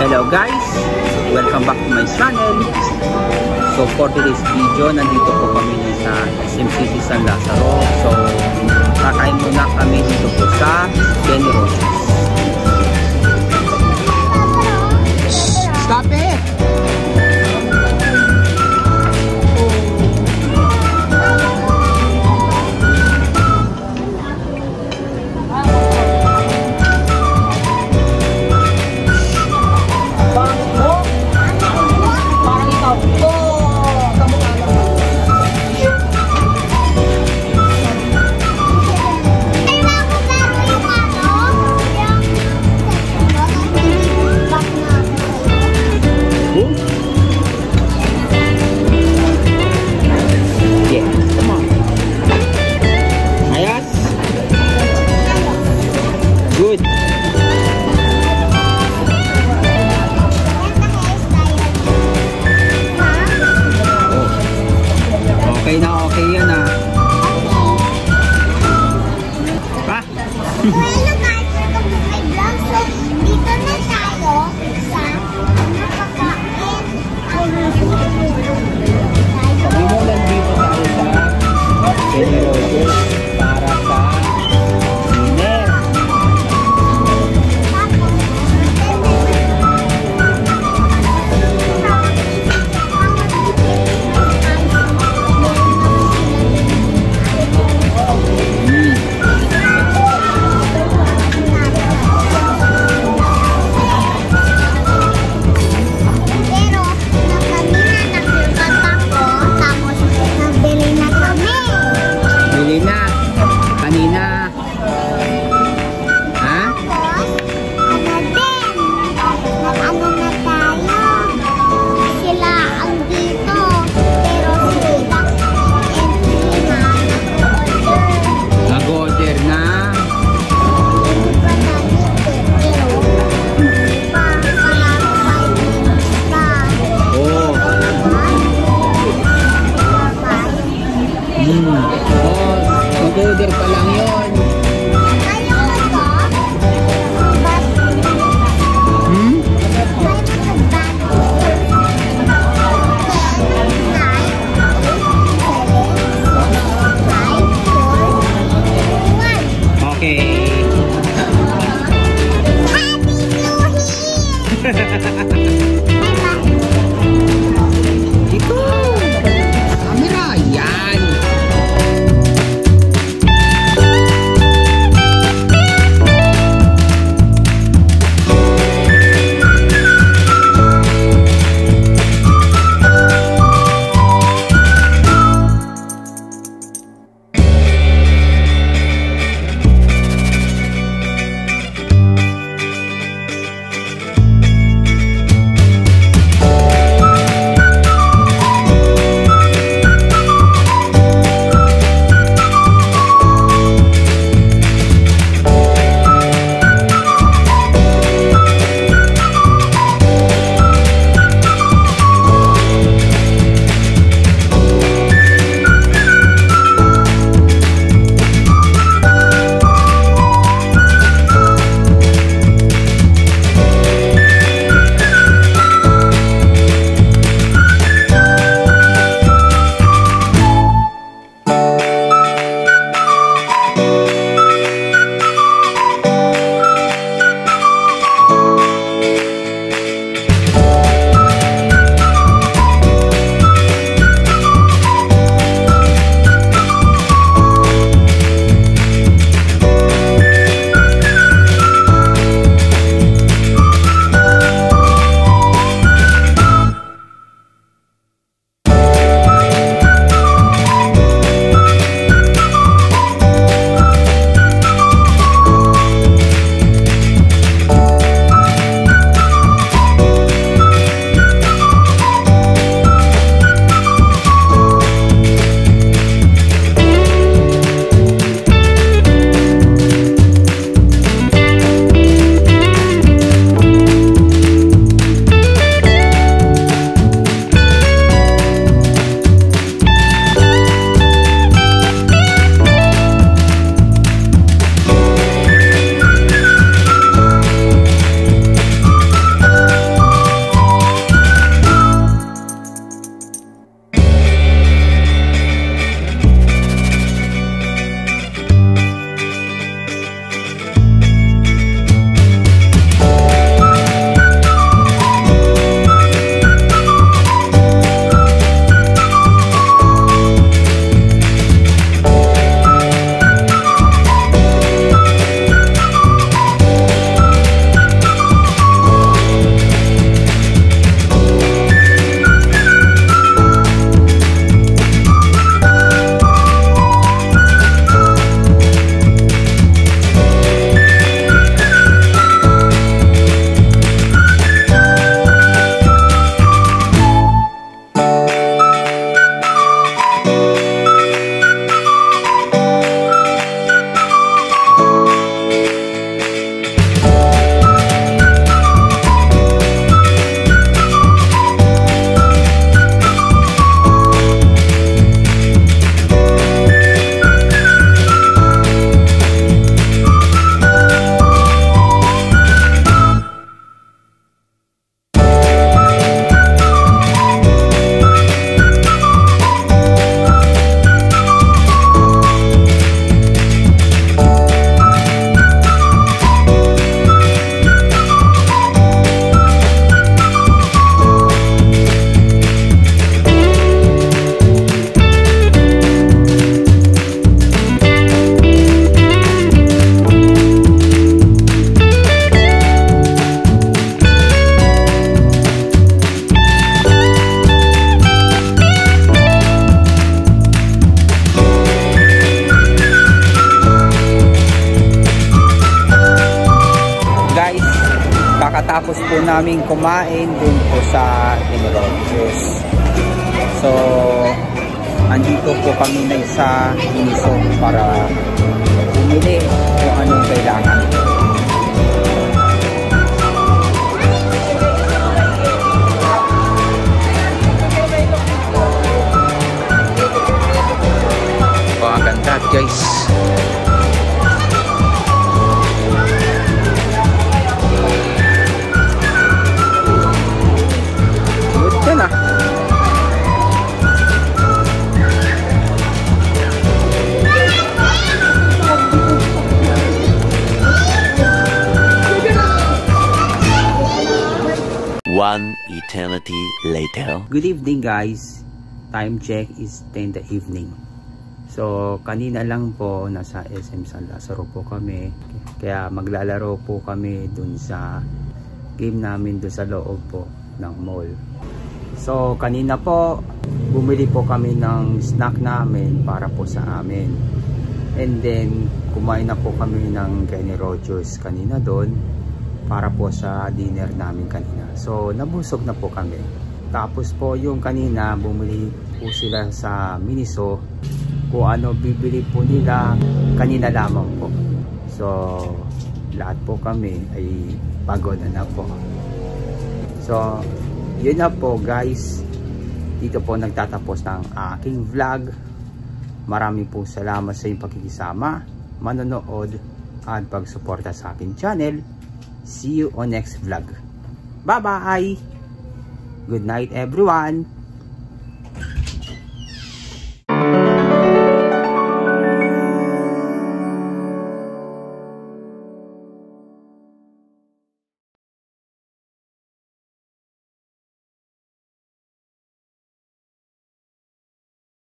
Hello guys! Welcome back to my channel. So for today's video, nandito po kami sa SMCC San Lazaro. So kakain muna kami dito po sa Kenny Rogers. Stop it! Okay na, okay yan ah. Pa? Hello guys, welcome to my vlog. So, dito na tayo sa nakakain. Sabi mo, nandito tayo sa Kenny Rogers para sa dinner. Mag-order pa lang yun. Okay. Ito. Camera. Yan. kakatapos po namin kumain dun po sa Inrodus. So, andito po kami na sa Miniso para bumili kung anong kailangan. Oh, ang ganda guys. One eternity later. Good evening guys. Time check is 10 the evening. So kanina lang po nasa SM San Lazaro po kami. Kaya maglalaro po kami dun sa game namin dun sa loob po ng mall. So kanina po bumili po kami ng snack namin para po sa amin. And then kumain na po kami ng Kenny Rogers kanina doon para po sa dinner namin kanina. So nabusog na po kami. Tapos po yung kanina bumili po sila sa Miniso. Kung ano bibili po nila kanina lamang po. So lahat po kami ay pagod na po. So yun na po guys. Dito po nagtatapos ng aking vlog. Marami po salamat sa inyong pakikisama, manonood at pagsuporta sa aking channel. See you on next vlog. Bye bye. Good night everyone.